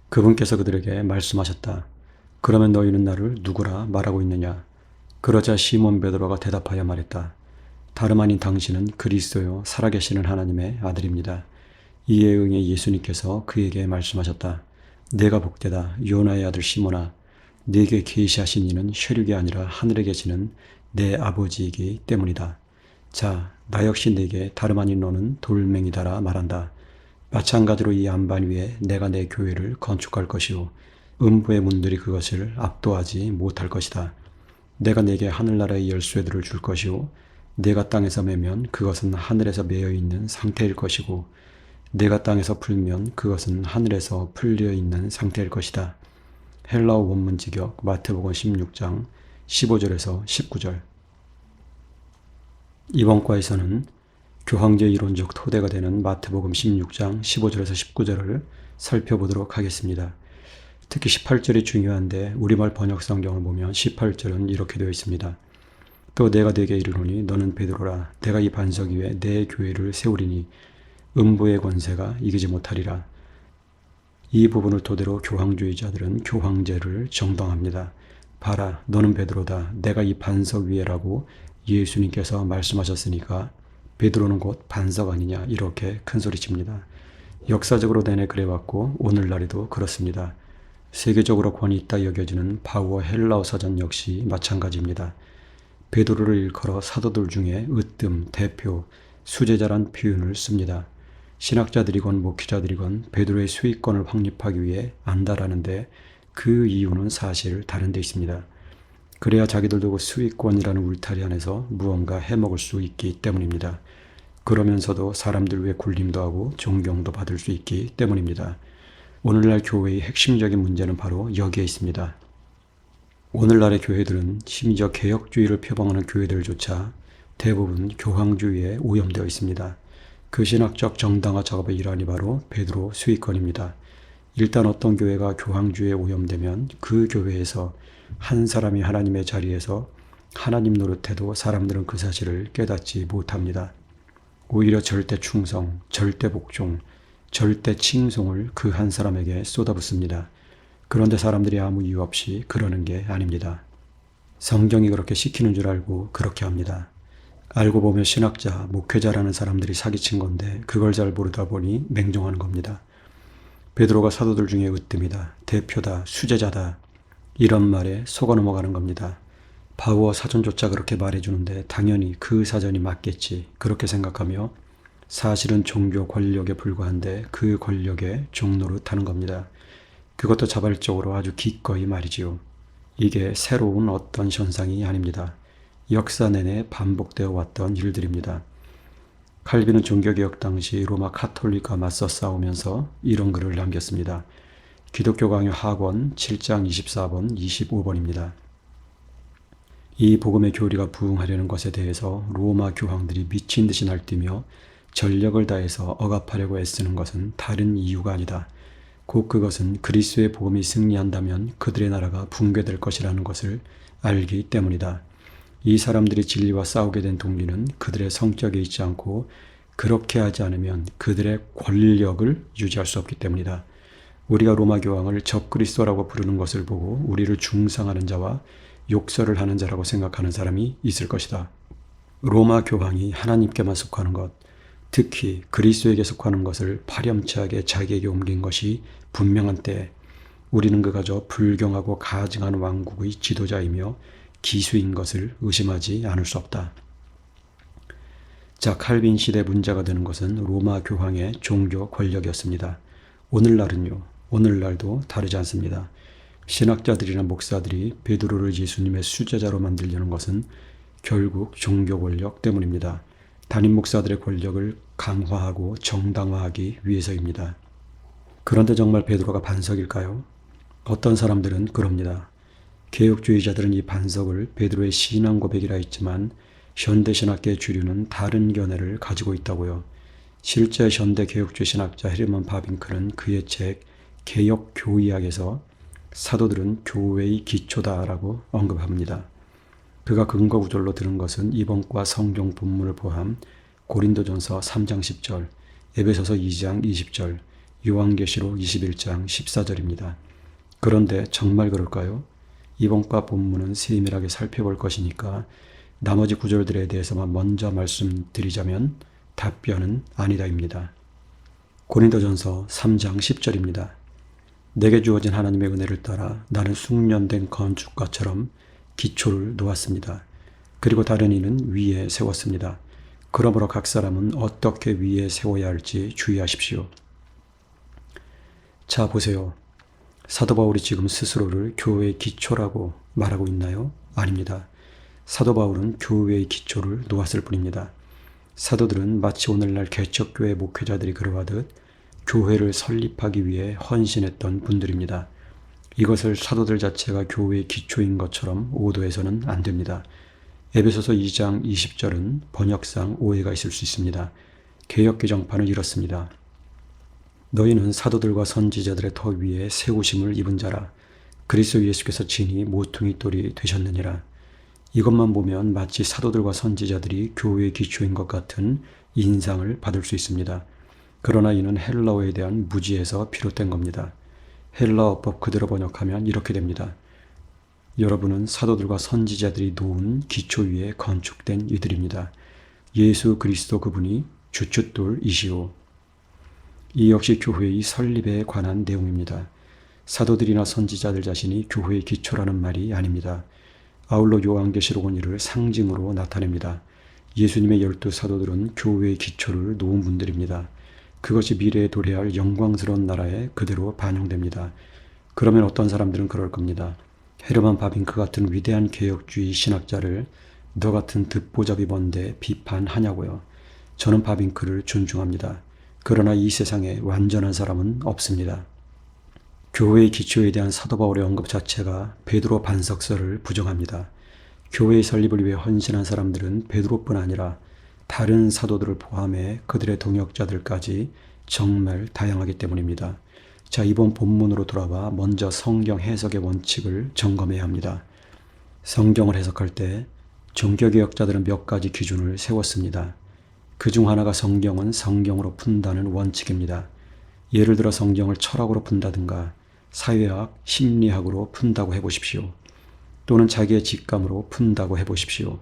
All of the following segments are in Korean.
그분께서 그들에게 말씀하셨다. 그러면 너희는 나를 누구라 말하고 있느냐? 그러자 시몬 베드로가 대답하여 말했다. 다름 아닌 당신은 그리스도요 살아계시는 하나님의 아들입니다. 이에 응해 예수님께서 그에게 말씀하셨다. 내가 복되다 요나의 아들 시몬아, 네게 계시하신 이는 혈육이 아니라 하늘에 계시는 내 아버지이기 때문이다. 자, 나 역시 네게 다름 아닌 너는 돌멩이다라 말한다. 마찬가지로 이 안반 위에 내가 내 교회를 건축할 것이요 음부의 문들이 그것을 압도하지 못할 것이다. 내가 네게 하늘나라의 열쇠들을 줄 것이요 내가 땅에서 매면 그것은 하늘에서 매여 있는 상태일 것이고 내가 땅에서 풀면 그것은 하늘에서 풀려 있는 상태일 것이다. 헬라어 원문 직역 마태복음 16장 15절에서 19절. 이번 과에서는 교황제 이론적 토대가 되는 마태복음 16장 15절에서 19절을 살펴보도록 하겠습니다. 특히 18절이 중요한데 우리말 번역 성경을 보면 18절은 이렇게 되어 있습니다. 또 내가 네게 이르노니 너는 베드로라. 내가 이 반석 위에 내 교회를 세우리니 음부의 권세가 이기지 못하리라. 이 부분을 토대로 교황주의자들은 교황제를 정당합니다. 봐라, 너는 베드로다. 내가 이 반석 위에라고 예수님께서 말씀하셨으니까 베드로는 곧 반석 아니냐, 이렇게 큰소리칩니다. 역사적으로 내내 그래왔고 오늘날에도 그렇습니다. 세계적으로 권위 있다 여겨지는 바우어 헬라어 사전 역시 마찬가지입니다. 베드로를 일컬어 사도들 중에 으뜸, 대표, 수제자란 표현을 씁니다. 신학자들이건 목회자들이건 베드로의 수익권을 확립하기 위해 안다라는데 그 이유는 사실 다른 데 있습니다. 그래야 자기들도 그 수익권이라는 울타리 안에서 무언가 해먹을 수 있기 때문입니다. 그러면서도 사람들 위해 굴림도 하고 존경도 받을 수 있기 때문입니다. 오늘날 교회의 핵심적인 문제는 바로 여기에 있습니다. 오늘날의 교회들은 심지어 개혁주의를 표방하는 교회들조차 대부분 교황주의에 오염되어 있습니다. 그 신학적 정당화 작업의 일환이 바로 베드로 수익권입니다. 일단 어떤 교회가 교황주의에 오염되면 그 교회에서 한 사람이 하나님의 자리에서 하나님 노릇해도 사람들은 그 사실을 깨닫지 못합니다. 오히려 절대 충성, 절대 복종, 절대 칭송을 그 한 사람에게 쏟아붓습니다. 그런데 사람들이 아무 이유 없이 그러는 게 아닙니다. 성경이 그렇게 시키는 줄 알고 그렇게 합니다. 알고 보면 신학자, 목회자라는 사람들이 사기친 건데 그걸 잘 모르다 보니 맹종하는 겁니다. 베드로가 사도들 중에 으뜸이다, 대표다, 수제자다, 이런 말에 속아 넘어가는 겁니다. 바우어 사전조차 그렇게 말해주는데 당연히 그 사전이 맞겠지, 그렇게 생각하며 사실은 종교 권력에 불과한데 그 권력에 종노릇하는 겁니다. 그것도 자발적으로 아주 기꺼이 말이지요. 이게 새로운 어떤 현상이 아닙니다. 역사 내내 반복되어 왔던 일들입니다. 칼빈은 종교개혁 당시 로마 카톨릭과 맞서 싸우면서 이런 글을 남겼습니다. 기독교 강요 학원 7장 24번, 25번입니다. 이 복음의 교리가 부응하려는 것에 대해서 로마 교황들이 미친 듯이 날뛰며 전력을 다해서 억압하려고 애쓰는 것은 다른 이유가 아니다. 곧 그것은 그리스도의 복음이 승리한다면 그들의 나라가 붕괴될 것이라는 것을 알기 때문이다. 이 사람들이 진리와 싸우게 된 동기는 그들의 성격에 있지 않고 그렇게 하지 않으면 그들의 권력을 유지할 수 없기 때문이다. 우리가 로마 교황을 적그리스도라고 부르는 것을 보고 우리를 중상하는 자와 욕설을 하는 자라고 생각하는 사람이 있을 것이다. 로마 교황이 하나님께만 속하는 것, 특히 그리스도에게 속하는 것을 파렴치하게 자기에게 옮긴 것이 분명한 때에 우리는 그가저 불경하고 가증한 왕국의 지도자이며 기수인 것을 의심하지 않을 수 없다. 자, 칼빈 시대 문제가 되는 것은 로마 교황의 종교 권력이었습니다. 오늘날은요, 오늘날도 다르지 않습니다. 신학자들이나 목사들이 베드로를 예수님의 수제자로 만들려는 것은 결국 종교 권력 때문입니다. 담임 목사들의 권력을 강화하고 정당화하기 위해서입니다. 그런데 정말 베드로가 반석일까요? 어떤 사람들은 그럽니다. 개혁주의자들은 이 반석을 베드로의 신앙 고백이라 했지만 현대신학계의 주류는 다른 견해를 가지고 있다고요. 실제 현대 개혁주의 신학자 헤르먼 바빙크는 그의 책 개혁교의학에서 사도들은 교회의 기초다라고 언급합니다. 그가 근거 구절로 들은 것은 이번과 성경 본문을 포함 고린도전서 3장 10절, 에베소서 2장 20절, 요한계시록 21장 14절입니다. 그런데 정말 그럴까요? 이번과 본문은 세밀하게 살펴볼 것이니까 나머지 구절들에 대해서만 먼저 말씀드리자면 답변은 아니다입니다. 고린도전서 3장 10절입니다. 내게 주어진 하나님의 은혜를 따라 나는 숙련된 건축가처럼 기초를 놓았습니다. 그리고 다른 이는 위에 세웠습니다. 그러므로 각 사람은 어떻게 위에 세워야 할지 주의하십시오. 자, 보세요. 사도 바울이 지금 스스로를 교회의 기초라고 말하고 있나요? 아닙니다. 사도 바울은 교회의 기초를 놓았을 뿐입니다. 사도들은 마치 오늘날 개척교회 목회자들이 그러하듯 교회를 설립하기 위해 헌신했던 분들입니다. 이것을 사도들 자체가 교회의 기초인 것처럼 오도해서는 안 됩니다. 에베소서 2장 20절은 번역상 오해가 있을 수 있습니다. 개역개정판은 이렇습니다. 너희는 사도들과 선지자들의 터 위에 세우심을 입은 자라. 그리스도 예수께서 친히 모퉁이 돌이 되셨느니라. 이것만 보면 마치 사도들과 선지자들이 교회의 기초인 것 같은 인상을 받을 수 있습니다. 그러나 이는 헬라어에 대한 무지에서 비롯된 겁니다. 헬라어법 그대로 번역하면 이렇게 됩니다. 여러분은 사도들과 선지자들이 놓은 기초 위에 건축된 이들입니다. 예수 그리스도 그분이 주춧돌이시오. 이 역시 교회의 설립에 관한 내용입니다. 사도들이나 선지자들 자신이 교회의 기초라는 말이 아닙니다. 아울러 요한계시록은 이를 상징으로 나타냅니다. 예수님의 12 사도들은 교회의 기초를 놓은 분들입니다. 그것이 미래에 도래할 영광스러운 나라에 그대로 반영됩니다. 그러면 어떤 사람들은 그럴 겁니다. 헤르만 바빙크 같은 위대한 개혁주의 신학자를 너 같은 듣보잡이 뭔데 비판하냐고요. 저는 바빙크를 존중합니다. 그러나 이 세상에 완전한 사람은 없습니다. 교회의 기초에 대한 사도 바울의 언급 자체가 베드로 반석서를 부정합니다. 교회의 설립을 위해 헌신한 사람들은 베드로뿐 아니라 다른 사도들을 포함해 그들의 동역자들까지 정말 다양하기 때문입니다. 자, 이번 본문으로 돌아와 먼저 성경 해석의 원칙을 점검해야 합니다. 성경을 해석할 때 종교개혁자들은 몇 가지 기준을 세웠습니다. 그중 하나가 성경은 성경으로 푼다는 원칙입니다. 예를 들어 성경을 철학으로 푼다든가 사회학, 심리학으로 푼다고 해보십시오. 또는 자기의 직감으로 푼다고 해보십시오.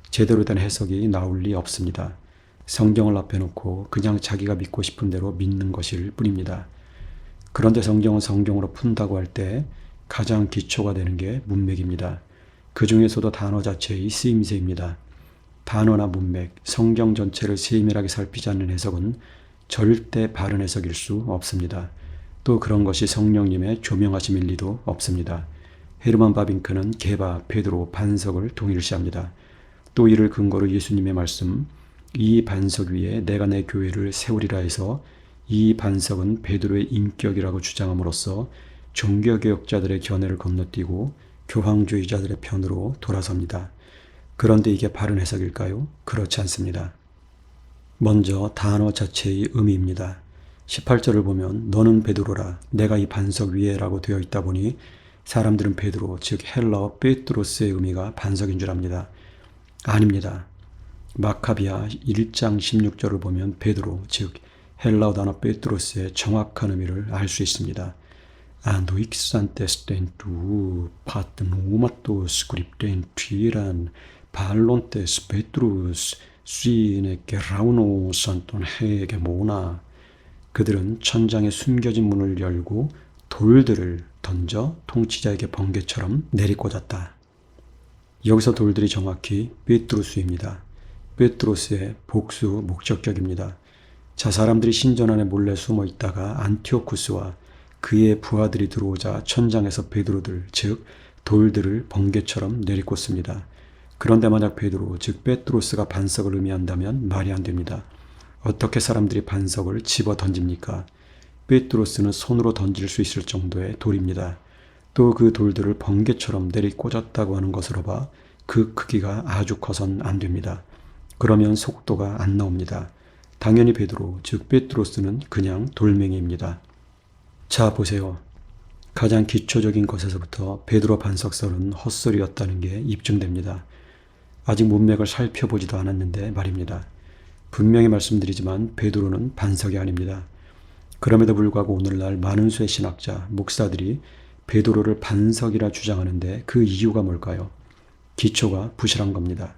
제대로 된 해석이 나올 리 없습니다. 성경을 앞에 놓고 그냥 자기가 믿고 싶은 대로 믿는 것일 뿐입니다. 그런데 성경은 성경으로 푼다고 할 때 가장 기초가 되는 게 문맥입니다. 그 중에서도 단어 자체의 쓰임새입니다. 단어나 문맥, 성경 전체를 세밀하게 살피지 않는 해석은 절대 바른 해석일 수 없습니다. 또 그런 것이 성령님의 조명하심일 리도 없습니다. 헤르만 바빙크는 게바, 베드로, 반석을 동일시합니다. 또 이를 근거로 예수님의 말씀, 이 반석 위에 내가 내 교회를 세우리라 해서 이 반석은 베드로의 인격이라고 주장함으로써 종교개혁자들의 견해를 건너뛰고 교황주의자들의 편으로 돌아섭니다. 그런데 이게 바른 해석일까요? 그렇지 않습니다. 먼저 단어 자체의 의미입니다. 18절을 보면 너는 베드로라 내가 이 반석 위에 라고 되어 있다 보니 사람들은 베드로 즉 헬라어 베트로스의 의미가 반석인 줄 압니다. 아닙니다. 마카비아 1장 16절을 보면 베드로 즉 헬라어 단어 베트로스의 정확한 의미를 알 수 있습니다. 노익산테스텐투 파트노마토스 그립텐티란 발론테스 베트루스 수인에게 라우노 산톤 헤게 모나 그들은 천장에 숨겨진 문을 열고 돌들을 던져 통치자에게 번개처럼 내리꽂았다. 여기서 돌들이 정확히 베트루스입니다. 베트로스의 복수 목적격입니다. 자, 사람들이 신전 안에 몰래 숨어 있다가 안티오쿠스와 그의 부하들이 들어오자 천장에서 베드로들, 즉 돌들을 번개처럼 내리꽂습니다. 그런데 만약 베드로, 즉 베트로스가 반석을 의미한다면 말이 안 됩니다. 어떻게 사람들이 반석을 집어 던집니까? 베트로스는 손으로 던질 수 있을 정도의 돌입니다. 또 그 돌들을 번개처럼 내리꽂았다고 하는 것으로 봐 그 크기가 아주 커선 안 됩니다. 그러면 속도가 안 나옵니다. 당연히 베드로, 즉 베트로스는 그냥 돌멩이입니다. 자, 보세요. 가장 기초적인 것에서부터 베드로 반석설은 헛소리였다는 게 입증됩니다. 아직 문맥을 살펴보지도 않았는데 말입니다. 분명히 말씀드리지만 베드로는 반석이 아닙니다. 그럼에도 불구하고 오늘날 많은 수의 신학자, 목사들이 베드로를 반석이라 주장하는데 그 이유가 뭘까요? 기초가 부실한 겁니다.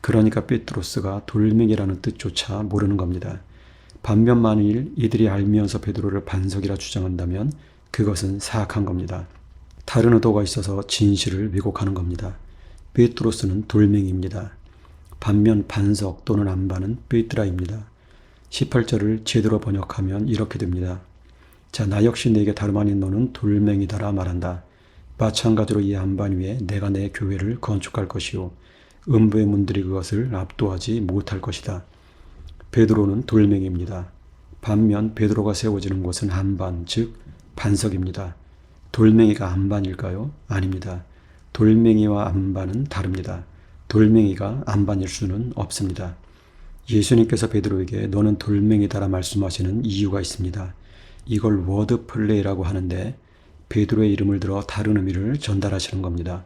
그러니까 베드로스가 돌멩이라는 뜻조차 모르는 겁니다. 반면 만일 이들이 알면서 베드로를 반석이라 주장한다면 그것은 사악한 겁니다. 다른 의도가 있어서 진실을 왜곡하는 겁니다. 베드로스는 돌멩이입니다. 반면 반석 또는 안반은 베드라입니다. 18절을 제대로 번역하면 이렇게 됩니다. 자, 나 역시 네게 다름 아닌 너는 돌멩이다라 말한다. 마찬가지로 이 안반 위에 내가 내 교회를 건축할 것이요 음부의 문들이 그것을 압도하지 못할 것이다. 베드로는 돌멩이입니다. 반면 베드로가 세워지는 곳은 안반, 즉 반석입니다. 돌멩이가 안반일까요? 아닙니다. 돌멩이와 안반은 다릅니다. 돌멩이가 안반일 수는 없습니다. 예수님께서 베드로에게 너는 돌멩이다라 말씀하시는 이유가 있습니다. 이걸 워드 플레이라고 하는데 베드로의 이름을 들어 다른 의미를 전달하시는 겁니다.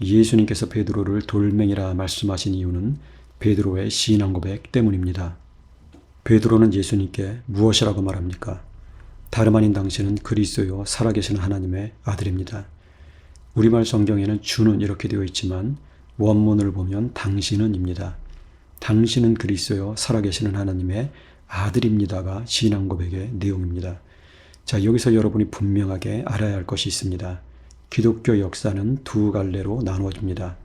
예수님께서 베드로를 돌멩이라 말씀하신 이유는 베드로의 신앙 고백 때문입니다. 베드로는 예수님께 무엇이라고 말합니까? 다름 아닌 당신은 그리스도요 살아계신 하나님의 아들입니다. 우리말 성경에는 주는 이렇게 되어 있지만 원문을 보면 당신은입니다. 당신은 그리스도요 살아계시는 하나님의 아들입니다가 신앙 고백의 내용입니다. 자, 여기서 여러분이 분명하게 알아야 할 것이 있습니다. 기독교 역사는 두 갈래로 나누어집니다.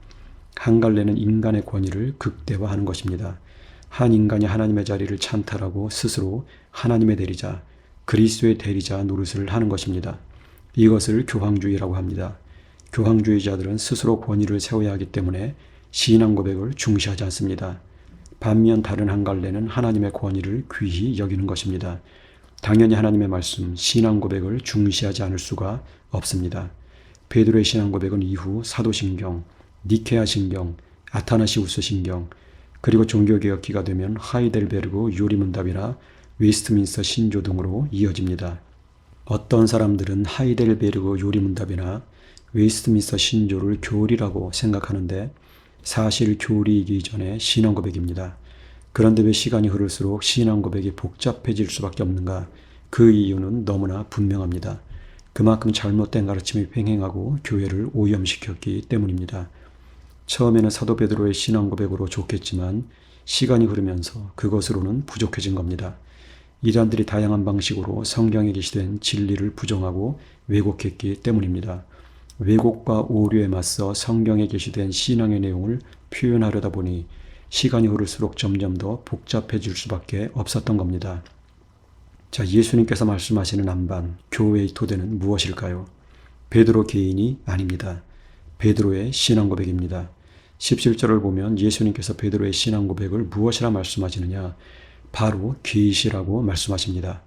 한 갈래는 인간의 권위를 극대화하는 것입니다. 한 인간이 하나님의 자리를 찬탈하고 스스로 하나님의 대리자, 그리스도의 대리자 노릇을 하는 것입니다. 이것을 교황주의라고 합니다. 교황주의자들은 스스로 권위를 세워야 하기 때문에 신앙 고백을 중시하지 않습니다. 반면 다른 한 갈래는 하나님의 권위를 귀히 여기는 것입니다. 당연히 하나님의 말씀, 신앙 고백을 중시하지 않을 수가 없습니다. 베드로의 신앙 고백은 이후 사도신경, 니케아 신경, 아타나시우스 신경, 그리고 종교개혁기가 되면 하이델베르그 요리문답이나 웨스트민스터 신조 등으로 이어집니다. 어떤 사람들은 하이델베르그 요리문답이나 웨스트민스터 신조를 교리라고 생각하는데 사실 교리이기 전에 신앙 고백입니다. 그런데 왜 시간이 흐를수록 신앙 고백이 복잡해질 수밖에 없는가? 그 이유는 너무나 분명합니다. 그만큼 잘못된 가르침이 횡행하고 교회를 오염시켰기 때문입니다. 처음에는 사도 베드로의 신앙 고백으로 좋겠지만 시간이 흐르면서 그것으로는 부족해진 겁니다. 이단들이 다양한 방식으로 성경에 게시된 진리를 부정하고 왜곡했기 때문입니다. 왜곡과 오류에 맞서 성경에 게시된 신앙의 내용을 표현하려다 보니 시간이 흐를수록 점점 더 복잡해질 수밖에 없었던 겁니다. 자, 예수님께서 말씀하시는 안반, 교회의 토대는 무엇일까요? 베드로 개인이 아닙니다. 베드로의 신앙 고백입니다. 17절을 보면 예수님께서 베드로의 신앙 고백을 무엇이라 말씀하시느냐? 바로 계시라고 말씀하십니다.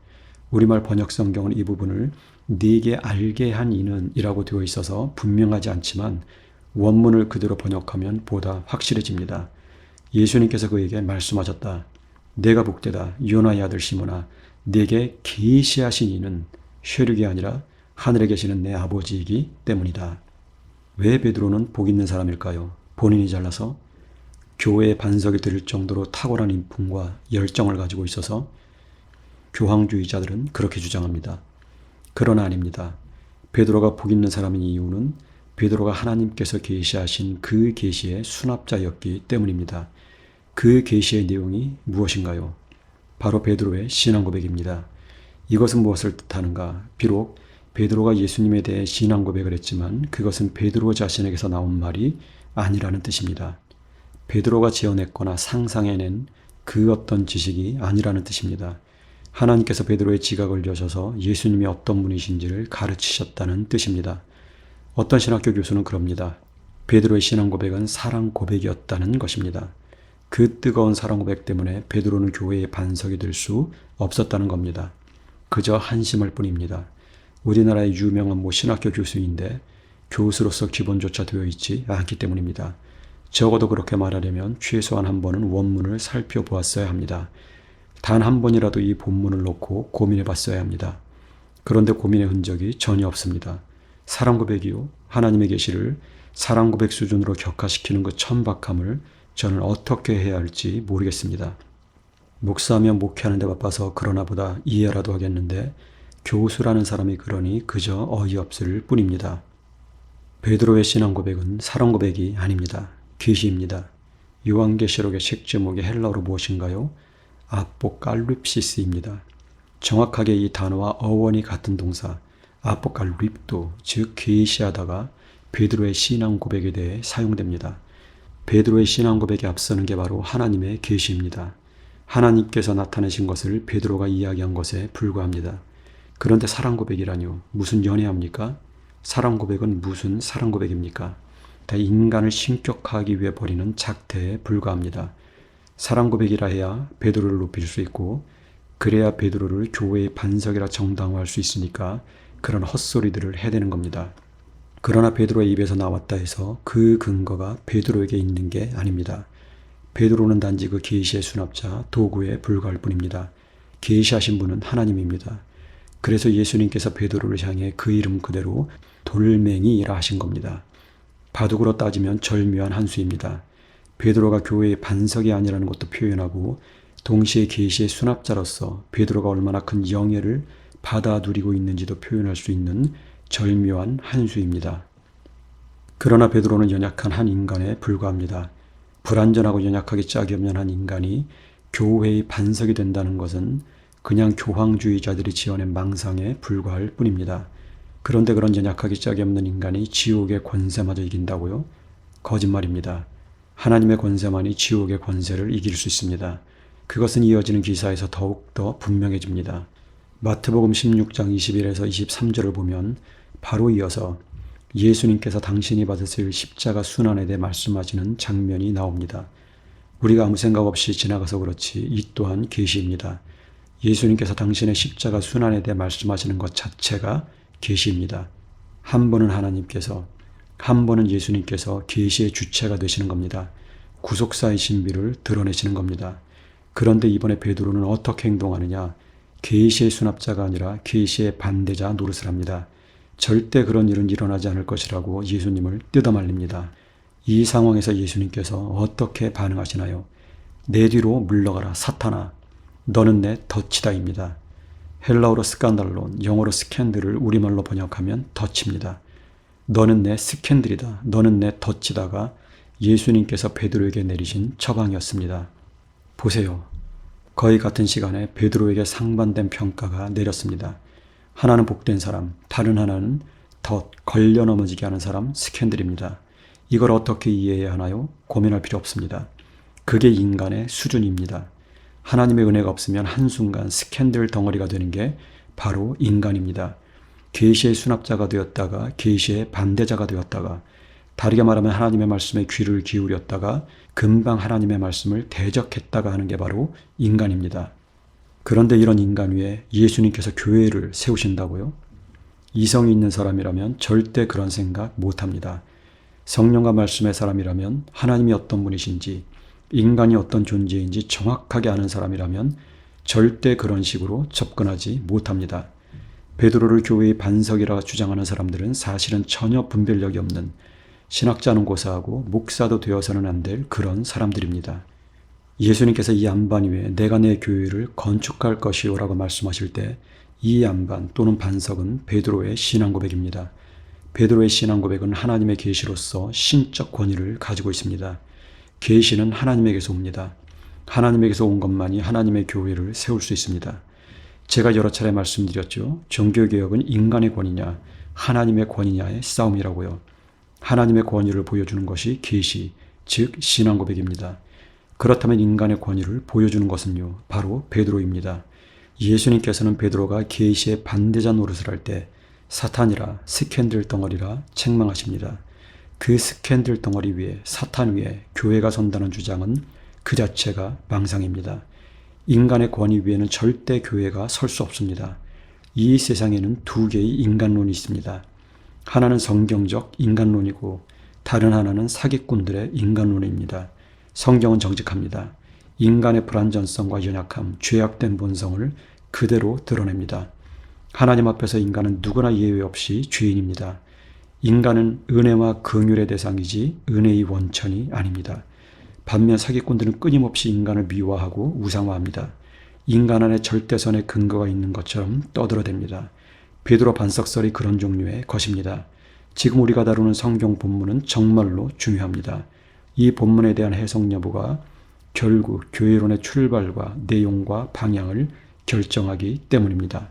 우리말 번역 성경은 이 부분을 네게 알게 한 이는 이라고 되어 있어서 분명하지 않지만 원문을 그대로 번역하면 보다 확실해집니다. 예수님께서 그에게 말씀하셨다. 내가 복되다. 요나의 아들 시몬아, 내게 계시하신 이는 쉐륙이 아니라 하늘에 계시는 내 아버지이기 때문이다. 왜 베드로는 복 있는 사람일까요? 본인이 잘나서? 교회의 반석이 될 정도로 탁월한 인품과 열정을 가지고 있어서? 교황주의자들은 그렇게 주장합니다. 그러나 아닙니다. 베드로가 복 있는 사람인 이유는 베드로가 하나님께서 계시하신 그 계시의 수납자였기 때문입니다. 그 계시의 내용이 무엇인가요? 바로 베드로의 신앙 고백입니다. 이것은 무엇을 뜻하는가? 비록 베드로가 예수님에 대해 신앙 고백을 했지만 그것은 베드로 자신에게서 나온 말이 아니라는 뜻입니다. 베드로가 지어냈거나 상상해낸 그 어떤 지식이 아니라는 뜻입니다. 하나님께서 베드로의 지각을 여셔서 예수님이 어떤 분이신지를 가르치셨다는 뜻입니다. 어떤 신학교 교수는 그럽니다. 베드로의 신앙 고백은 사랑 고백이었다는 것입니다. 그 뜨거운 사랑 고백 때문에 베드로는 교회의 반석이 될 수 없었다는 겁니다. 그저 한심할 뿐입니다. 우리나라의 유명한 신학교 교수인데 교수로서 기본조차 되어 있지 않기 때문입니다. 적어도 그렇게 말하려면 최소한 한 번은 원문을 살펴보았어야 합니다. 단 한 번이라도 이 본문을 놓고 고민해 봤어야 합니다. 그런데 고민의 흔적이 전혀 없습니다. 사랑 고백이요, 하나님의 계시를 사랑 고백 수준으로 격화시키는 그 천박함을 저는 어떻게 해야 할지 모르겠습니다. 목사하며 목회하는 데 바빠서 그러나 보다 이해라도 하겠는데 교수라는 사람이 그러니 그저 어이없을 뿐입니다. 베드로의 신앙 고백은 사랑 고백이 아닙니다. 계시입니다. 요한계시록의 책 제목이 헬라어로 무엇인가요? 아포칼립시스입니다. 정확하게 이 단어와 어원이 같은 동사 아포칼립도 즉 계시하다가 베드로의 신앙 고백에 대해 사용됩니다. 베드로의 신앙 고백에 앞서는 게 바로 하나님의 계시입니다. 하나님께서 나타내신 것을 베드로가 이야기한 것에 불과합니다. 그런데 사랑 고백이라뇨? 무슨 연애합니까? 사랑 고백은 무슨 사랑 고백입니까? 다 인간을 신격화하기 위해 벌이는 작태에 불과합니다. 사랑 고백이라 해야 베드로를 높일 수 있고 그래야 베드로를 교회의 반석이라 정당화할 수 있으니까 그런 헛소리들을 해대는 겁니다. 그러나 베드로의 입에서 나왔다 해서 그 근거가 베드로에게 있는 게 아닙니다. 베드로는 단지 그 계시의 수납자, 도구에 불과할 뿐입니다. 계시하신 분은 하나님입니다. 그래서 예수님께서 베드로를 향해 그 이름 그대로 돌멩이라 하신 겁니다. 바둑으로 따지면 절묘한 한 수입니다. 베드로가 교회의 반석이 아니라는 것도 표현하고 동시에 계시의 수납자로서 베드로가 얼마나 큰 영예를 받아 누리고 있는지도 표현할 수 있는 절묘한 한 수입니다. 그러나 베드로는 연약한 한 인간에 불과합니다. 불완전하고 연약하게 짝이 없는 한 인간이 교회의 반석이 된다는 것은 그냥 교황주의자들이 지어낸 망상에 불과할 뿐입니다. 그런데 그런 연약하게 짝이 없는 인간이 지옥의 권세마저 이긴다고요? 거짓말입니다. 하나님의 권세만이 지옥의 권세를 이길 수 있습니다. 그것은 이어지는 기사에서 더욱더 분명해집니다. 마태복음 16장 21에서 23절을 보면 바로 이어서 예수님께서 당신이 받으실 십자가 순환에 대해 말씀하시는 장면이 나옵니다. 우리가 아무 생각 없이 지나가서 그렇지 이 또한 계시입니다. 예수님께서 당신의 십자가 순환에 대해 말씀하시는 것 자체가 계시입니다. 한 번은 하나님께서, 한 번은 예수님께서 계시의 주체가 되시는 겁니다. 구속사의 신비를 드러내시는 겁니다. 그런데 이번에 베드로는 어떻게 행동하느냐? 계시의 수납자가 아니라 계시의 반대자 노릇을 합니다. 절대 그런 일은 일어나지 않을 것이라고 예수님을 뜯어말립니다. 이 상황에서 예수님께서 어떻게 반응하시나요? 내 뒤로 물러가라 사탄아, 너는 내 덫이다입니다. 헬라어로 스칸달론, 영어로 스캔들을 우리말로 번역하면 덫입니다. 너는 내 스캔들이다, 너는 내 덫이다가 예수님께서 베드로에게 내리신 처방이었습니다. 보세요. 거의 같은 시간에 베드로에게 상반된 평가가 내렸습니다. 하나는 복된 사람, 다른 하나는 덫, 걸려 넘어지게 하는 사람, 스캔들입니다. 이걸 어떻게 이해해야 하나요? 고민할 필요 없습니다. 그게 인간의 수준입니다. 하나님의 은혜가 없으면 한순간 스캔들 덩어리가 되는 게 바로 인간입니다. 계시의 수납자가 되었다가 계시의 반대자가 되었다가 다르게 말하면 하나님의 말씀에 귀를 기울였다가 금방 하나님의 말씀을 대적했다가 하는 게 바로 인간입니다. 그런데 이런 인간 위에 예수님께서 교회를 세우신다고요? 이성이 있는 사람이라면 절대 그런 생각 못합니다. 성령과 말씀의 사람이라면 하나님이 어떤 분이신지 인간이 어떤 존재인지 정확하게 아는 사람이라면 절대 그런 식으로 접근하지 못합니다. 베드로를 교회의 반석이라 주장하는 사람들은 사실은 전혀 분별력이 없는 신학자는 고사하고 목사도 되어서는 안 될 그런 사람들입니다. 예수님께서 이 안반 위에 내가 내 교회를 건축할 것이요라고 말씀하실 때 이 안반 또는 반석은 베드로의 신앙 고백입니다. 베드로의 신앙 고백은 하나님의 계시로서 신적 권위를 가지고 있습니다. 계시는 하나님에게서 옵니다. 하나님에게서 온 것만이 하나님의 교회를 세울 수 있습니다. 제가 여러 차례 말씀드렸죠. 종교개혁은 인간의 권위냐 하나님의 권위냐의 싸움이라고요. 하나님의 권위를 보여주는 것이 계시, 즉 신앙 고백입니다. 그렇다면 인간의 권위를 보여주는 것은요, 바로 베드로입니다. 예수님께서는 베드로가 계시의 반대자 노릇을 할 때 사탄이라 스캔들 덩어리라 책망하십니다. 그 스캔들 덩어리 위에 사탄 위에 교회가 선다는 주장은 그 자체가 망상입니다. 인간의 권위 위에는 절대 교회가 설 수 없습니다. 이 세상에는 두 개의 인간론이 있습니다. 하나는 성경적 인간론이고 다른 하나는 사기꾼들의 인간론입니다. 성경은 정직합니다. 인간의 불완전성과 연약함, 죄악된 본성을 그대로 드러냅니다. 하나님 앞에서 인간은 누구나 예외 없이 죄인입니다. 인간은 은혜와 긍휼의 대상이지 은혜의 원천이 아닙니다. 반면 사기꾼들은 끊임없이 인간을 미화하고 우상화합니다. 인간 안에 절대선의 근거가 있는 것처럼 떠들어댑니다. 베드로 반석설이 그런 종류의 것입니다. 지금 우리가 다루는 성경 본문은 정말로 중요합니다. 이 본문에 대한 해석 여부가 결국 교회론의 출발과 내용과 방향을 결정하기 때문입니다.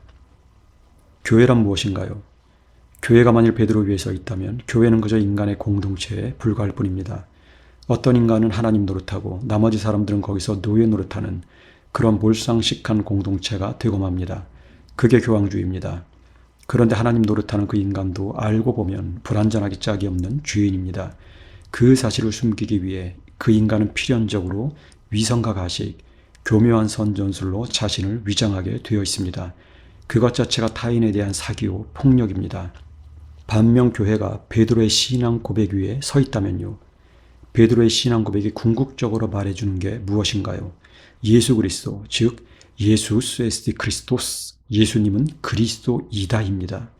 교회란 무엇인가요? 교회가 만일 베드로 위에 서 있다면 교회는 그저 인간의 공동체에 불과할 뿐입니다. 어떤 인간은 하나님 노릇하고 나머지 사람들은 거기서 노예 노릇하는 그런 몰상식한 공동체가 되고 맙니다. 그게 교황주의입니다. 그런데 하나님 노릇하는 그 인간도 알고 보면 불완전하기 짝이 없는 죄인입니다. 그 사실을 숨기기 위해 그 인간은 필연적으로 위선과 가식, 교묘한 선전술로 자신을 위장하게 되어 있습니다. 그것 자체가 타인에 대한 사기요, 폭력입니다. 반면 교회가 베드로의 신앙 고백 위에 서 있다면요. 베드로의 신앙 고백이 궁극적으로 말해주는 게 무엇인가요? 예수 그리스도, 즉 예수스 에스티 크리스토스, 예수님은 그리스도이다입니다.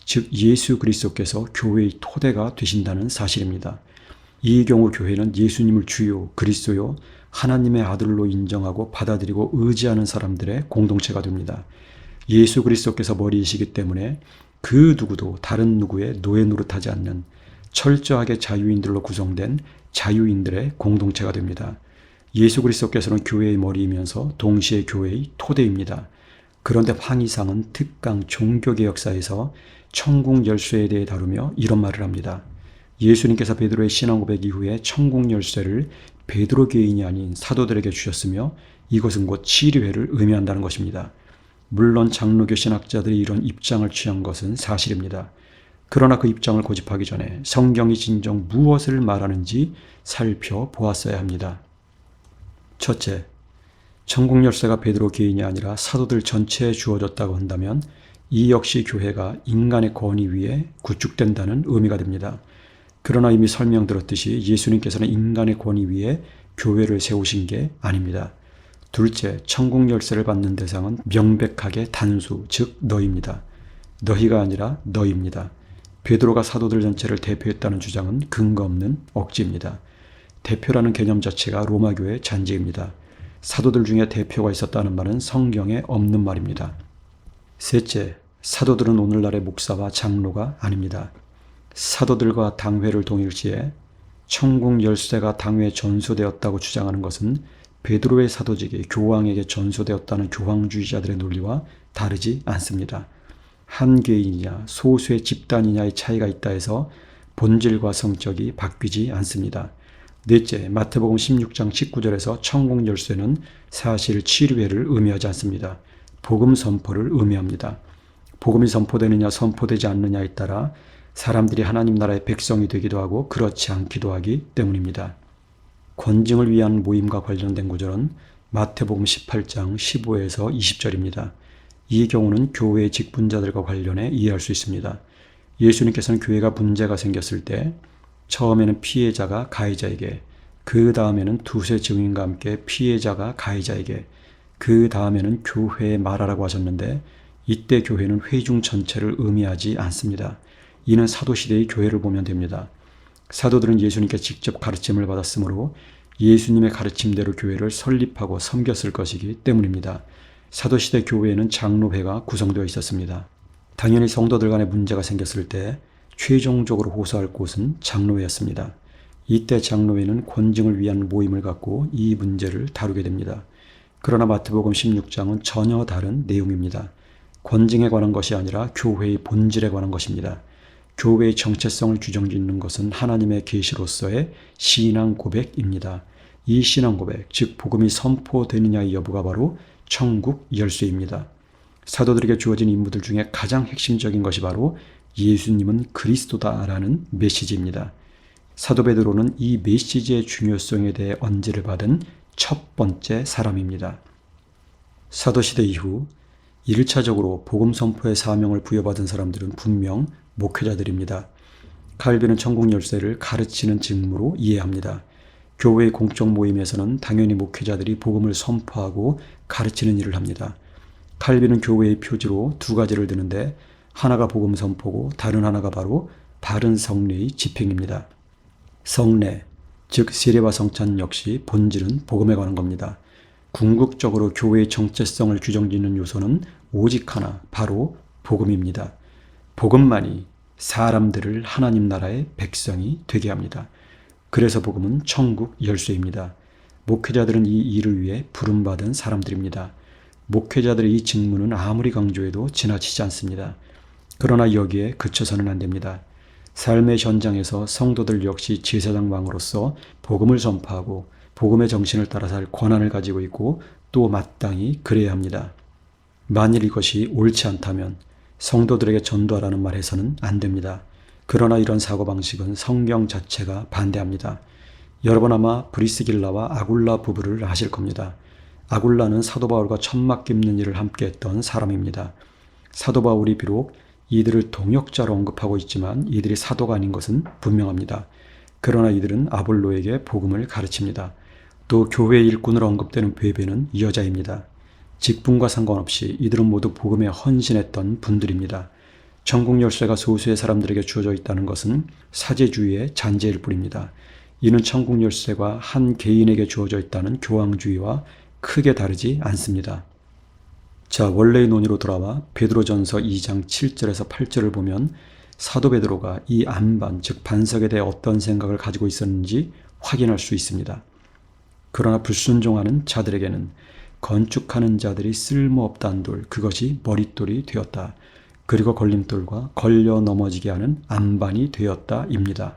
즉 예수 그리스도께서 교회의 토대가 되신다는 사실입니다. 이 경우 교회는 예수님을 주요, 그리스도요, 하나님의 아들로 인정하고 받아들이고 의지하는 사람들의 공동체가 됩니다. 예수 그리스도께서 머리이시기 때문에 그 누구도 다른 누구의 노예 노릇하지 않는 철저하게 자유인들로 구성된 자유인들의 공동체가 됩니다. 예수 그리스도께서는 교회의 머리이면서 동시에 교회의 토대입니다. 그런데 황희상은 특강 종교개혁사에서 천국 열쇠에 대해 다루며 이런 말을 합니다. 예수님께서 베드로의 신앙 고백 이후에 천국 열쇠를 베드로 개인이 아닌 사도들에게 주셨으며 이것은 곧 치리회를 의미한다는 것입니다. 물론 장로교 신학자들이 이런 입장을 취한 것은 사실입니다. 그러나 그 입장을 고집하기 전에 성경이 진정 무엇을 말하는지 살펴보았어야 합니다. 첫째, 천국 열쇠가 베드로 개인이 아니라 사도들 전체에 주어졌다고 한다면 이 역시 교회가 인간의 권위 위에 구축된다는 의미가 됩니다. 그러나 이미 설명드렸듯이 예수님께서는 인간의 권위 위에 교회를 세우신 게 아닙니다. 둘째, 천국 열쇠를 받는 대상은 명백하게 단수, 즉 너희입니다. 너희가 아니라 너희입니다. 베드로가 사도들 전체를 대표했다는 주장은 근거 없는 억지입니다. 대표라는 개념 자체가 로마교의 잔재입니다. 사도들 중에 대표가 있었다는 말은 성경에 없는 말입니다. 셋째, 사도들은 오늘날의 목사와 장로가 아닙니다. 사도들과 당회를 동일시해 천국 열쇠가 당회에 전수되었다고 주장하는 것은 베드로의 사도직이 교황에게 전수되었다는 교황주의자들의 논리와 다르지 않습니다. 한 개인이냐 소수의 집단이냐의 차이가 있다 해서 본질과 성격이 바뀌지 않습니다. 넷째, 마태복음 16장 19절에서 천국 열쇠는 사실 치료회를 의미하지 않습니다. 복음 선포를 의미합니다. 복음이 선포되느냐 선포되지 않느냐에 따라 사람들이 하나님 나라의 백성이 되기도 하고 그렇지 않기도 하기 때문입니다. 권징을 위한 모임과 관련된 구절은 마태복음 18장 15에서 20절입니다. 이 경우는 교회의 직분자들과 관련해 이해할 수 있습니다. 예수님께서는 교회가 문제가 생겼을 때 처음에는 피해자가 가해자에게, 그 다음에는 두세 증인과 함께 피해자가 가해자에게, 그 다음에는 교회에 말하라고 하셨는데 이때 교회는 회중 전체를 의미하지 않습니다. 이는 사도시대의 교회를 보면 됩니다. 사도들은 예수님께 직접 가르침을 받았으므로 예수님의 가르침대로 교회를 설립하고 섬겼을 것이기 때문입니다. 사도시대 교회에는 장로회가 구성되어 있었습니다. 당연히 성도들 간에 문제가 생겼을 때 최종적으로 호소할 곳은 장로회였습니다. 이때 장로회는 권징을 위한 모임을 갖고 이 문제를 다루게 됩니다. 그러나 마태복음 16장은 전혀 다른 내용입니다. 권징에 관한 것이 아니라 교회의 본질에 관한 것입니다. 교회의 정체성을 규정짓는 것은 하나님의 계시로서의 신앙 고백입니다. 이 신앙 고백, 즉 복음이 선포되느냐의 여부가 바로 천국 열쇠입니다. 사도들에게 주어진 임무들 중에 가장 핵심적인 것이 바로 예수님은 그리스도다라는 메시지입니다. 사도 베드로는 이 메시지의 중요성에 대해 언지를 받은 첫 번째 사람입니다. 사도시대 이후 1차적으로 복음 선포의 사명을 부여받은 사람들은 분명 목회자들입니다. 칼빈은 천국 열쇠를 가르치는 직무로 이해합니다. 교회의 공적 모임에서는 당연히 목회자들이 복음을 선포하고 가르치는 일을 합니다. 칼빈은 교회의 표지로 두 가지를 드는데 하나가 복음 선포고 다른 하나가 바로 바른 성례의 집행입니다. 성례, 즉 세례와 성찬 역시 본질은 복음에 관한 겁니다. 궁극적으로 교회의 정체성을 규정짓는 요소는 오직 하나, 바로 복음입니다. 복음만이 사람들을 하나님 나라의 백성이 되게 합니다. 그래서 복음은 천국 열쇠입니다. 목회자들은 이 일을 위해 부름받은 사람들입니다. 목회자들의 이 직무는 아무리 강조해도 지나치지 않습니다. 그러나 여기에 그쳐서는 안 됩니다. 삶의 현장에서 성도들 역시 제사장 왕으로서 복음을 전파하고 복음의 정신을 따라 살 권한을 가지고 있고 또 마땅히 그래야 합니다. 만일 이것이 옳지 않다면 성도들에게 전도하라는 말 해서는 안 됩니다. 그러나 이런 사고방식은 성경 자체가 반대합니다. 여러분 아마 브리스길라와 아굴라 부부를 아실 겁니다. 아굴라는 사도 바울과 천막 깁는 일을 함께 했던 사람입니다. 사도 바울이 비록 이들을 동역자로 언급하고 있지만 이들이 사도가 아닌 것은 분명합니다. 그러나 이들은 아볼로에게 복음을 가르칩니다. 또 교회의 일꾼으로 언급되는 베베는 여자입니다. 직분과 상관없이 이들은 모두 복음에 헌신했던 분들입니다. 천국 열쇠가 소수의 사람들에게 주어져 있다는 것은 사제주의의 잔재일 뿐입니다. 이는 천국 열쇠가 한 개인에게 주어져 있다는 교황주의와 크게 다르지 않습니다. 자, 원래의 논의로 돌아와 베드로전서 2장 7절에서 8절을 보면 사도 베드로가 이 안반, 즉 반석에 대해 어떤 생각을 가지고 있었는지 확인할 수 있습니다. 그러나 불순종하는 자들에게는 건축하는 자들이 쓸모없다는 돌, 그것이 머릿돌이 되었다. 그리고 걸림돌과 걸려 넘어지게 하는 안반이 되었다입니다.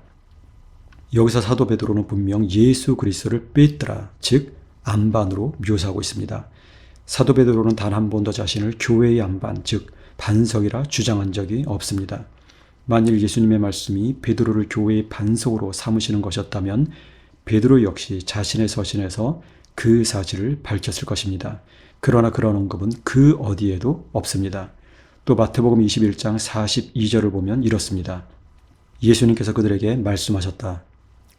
여기서 사도 베드로는 분명 예수 그리스도를 뺐더라, 즉 안반으로 묘사하고 있습니다. 사도 베드로는 단 한 번도 자신을 교회의 안반, 즉 반석이라 주장한 적이 없습니다. 만일 예수님의 말씀이 베드로를 교회의 반석으로 삼으시는 것이었다면 베드로 역시 자신의 서신에서 그 사실을 밝혔을 것입니다. 그러나 그런 언급은 그 어디에도 없습니다. 또 마태복음 21장 42절을 보면 이렇습니다. 예수님께서 그들에게 말씀하셨다.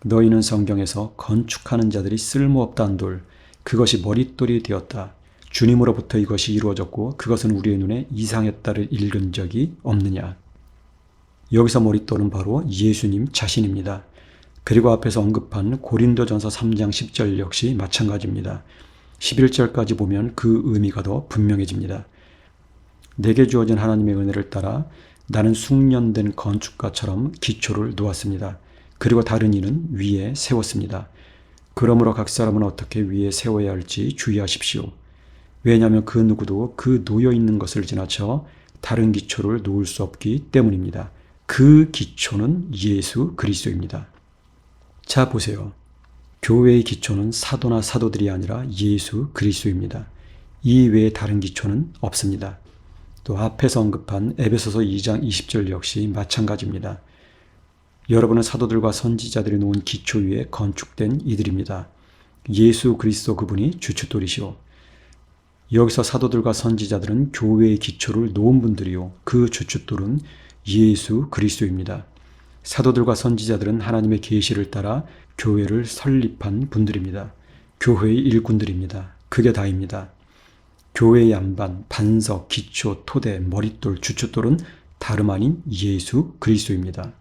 너희는 성경에서 건축하는 자들이 쓸모없다는 돌, 그것이 머릿돌이 되었다. 주님으로부터 이것이 이루어졌고 그것은 우리의 눈에 이상했다를 읽은 적이 없느냐. 여기서 머릿돌은 바로 예수님 자신입니다. 그리고 앞에서 언급한 고린도전서 3장 10절 역시 마찬가지입니다. 11절까지 보면 그 의미가 더 분명해집니다. 내게 주어진 하나님의 은혜를 따라 나는 숙련된 건축가처럼 기초를 놓았습니다. 그리고 다른 이는 위에 세웠습니다. 그러므로 각 사람은 어떻게 위에 세워야 할지 주의하십시오. 왜냐하면 그 누구도 그 놓여있는 것을 지나쳐 다른 기초를 놓을 수 없기 때문입니다. 그 기초는 예수 그리스도입니다. 자, 보세요. 교회의 기초는 사도나 사도들이 아니라 예수 그리스도입니다. 이 외에 다른 기초는 없습니다. 또 앞에서 언급한 에베소서 2장 20절 역시 마찬가지입니다. 여러분은 사도들과 선지자들이 놓은 기초 위에 건축된 이들입니다. 예수 그리스도 그분이 주춧돌이시오. 여기서 사도들과 선지자들은 교회의 기초를 놓은 분들이요, 그 주춧돌은 예수 그리스도입니다. 사도들과 선지자들은 하나님의 계시를 따라 교회를 설립한 분들입니다. 교회의 일꾼들입니다. 그게 다입니다. 교회의 안반, 반석, 기초, 토대, 머릿돌, 주춧돌은 다름 아닌 예수 그리스도입니다.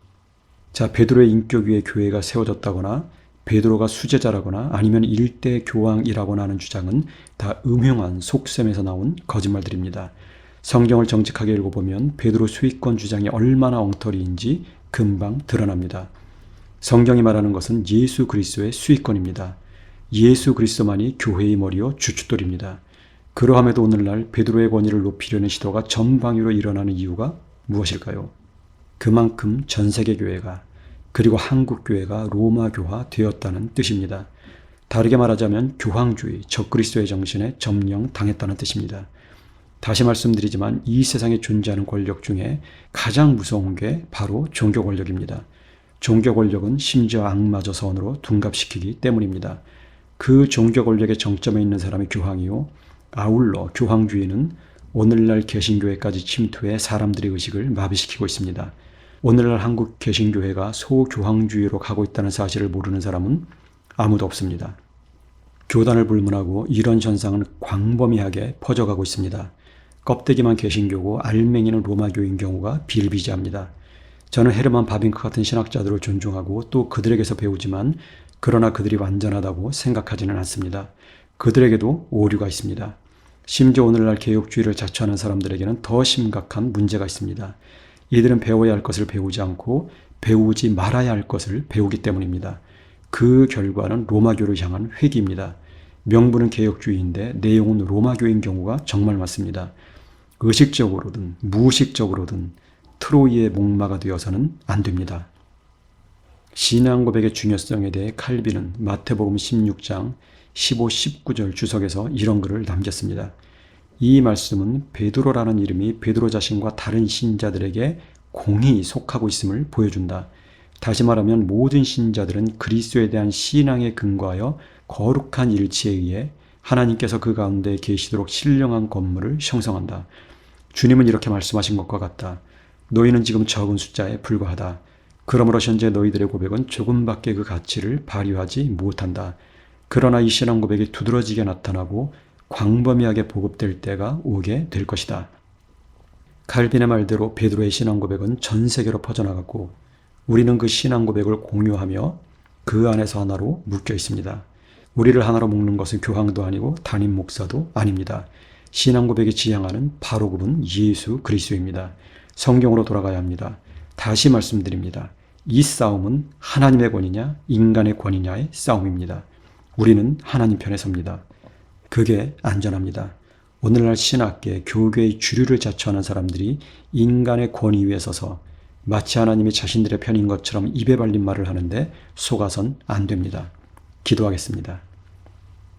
자, 베드로의 인격 위에 교회가 세워졌다거나 베드로가 수제자라거나 아니면 일대 교황이라거나 하는 주장은 다 음흉한 속셈에서 나온 거짓말들입니다. 성경을 정직하게 읽어보면 베드로 수익권 주장이 얼마나 엉터리인지 금방 드러납니다. 성경이 말하는 것은 예수 그리스도의 수익권입니다. 예수 그리스도만이 교회의 머리요 주춧돌입니다. 그러함에도 오늘날 베드로의 권위를 높이려는 시도가 전방위로 일어나는 이유가 무엇일까요? 그만큼 전 세계 교회가 그리고 한국 교회가 로마교화 되었다는 뜻입니다. 다르게 말하자면 교황주의, 적그리스도의 정신에 점령당했다는 뜻입니다. 다시 말씀드리지만 이 세상에 존재하는 권력 중에 가장 무서운 게 바로 종교 권력입니다. 종교 권력은 심지어 악마저 선으로 둔갑시키기 때문입니다. 그 종교 권력의 정점에 있는 사람이 교황이요, 아울러 교황주의는 오늘날 개신교회까지 침투해 사람들의 의식을 마비시키고 있습니다. 오늘날 한국 개신교회가 소교황주의로 가고 있다는 사실을 모르는 사람은 아무도 없습니다. 교단을 불문하고 이런 현상은 광범위하게 퍼져가고 있습니다. 껍데기만 개신교고 알맹이는 로마교인 경우가 비일비재합니다. 저는 헤르만 바빙크 같은 신학자들을 존중하고 또 그들에게서 배우지만 그러나 그들이 완전하다고 생각하지는 않습니다. 그들에게도 오류가 있습니다. 심지어 오늘날 개혁주의를 자처하는 사람들에게는 더 심각한 문제가 있습니다. 이들은 배워야 할 것을 배우지 않고 배우지 말아야 할 것을 배우기 때문입니다. 그 결과는 로마교를 향한 회귀입니다. 명분은 개혁주의인데 내용은 로마교인 경우가 정말 많습니다. 의식적으로든 무의식적으로든 트로이의 목마가 되어서는 안 됩니다. 신앙 고백의 중요성에 대해 칼빈은 마태복음 16장 15, 19절 주석에서 이런 글을 남겼습니다. 이 말씀은 베드로라는 이름이 베드로 자신과 다른 신자들에게 공히 속하고 있음을 보여준다. 다시 말하면 모든 신자들은 그리스도에 대한 신앙에 근거하여 거룩한 일치에 의해 하나님께서 그 가운데 계시도록 신령한 건물을 형성한다. 주님은 이렇게 말씀하신 것과 같다. 너희는 지금 적은 숫자에 불과하다. 그러므로 현재 너희들의 고백은 조금밖에 그 가치를 발휘하지 못한다. 그러나 이 신앙 고백이 두드러지게 나타나고 광범위하게 보급될 때가 오게 될 것이다. 칼빈의 말대로 베드로의 신앙 고백은 전 세계로 퍼져나갔고 우리는 그 신앙 고백을 공유하며 그 안에서 하나로 묶여 있습니다. 우리를 하나로 묶는 것은 교황도 아니고 담임 목사도 아닙니다. 신앙 고백이 지향하는 바로 그분 예수 그리스도입니다. 성경으로 돌아가야 합니다. 다시 말씀드립니다. 이 싸움은 하나님의 권위냐 인간의 권위냐의 싸움입니다. 우리는 하나님 편에 섭니다. 그게 안전합니다. 오늘날 신학계, 교계의 주류를 자처하는 사람들이 인간의 권위 위에 서서 마치 하나님이 자신들의 편인 것처럼 입에 발린 말을 하는데 속아선 안 됩니다. 기도하겠습니다.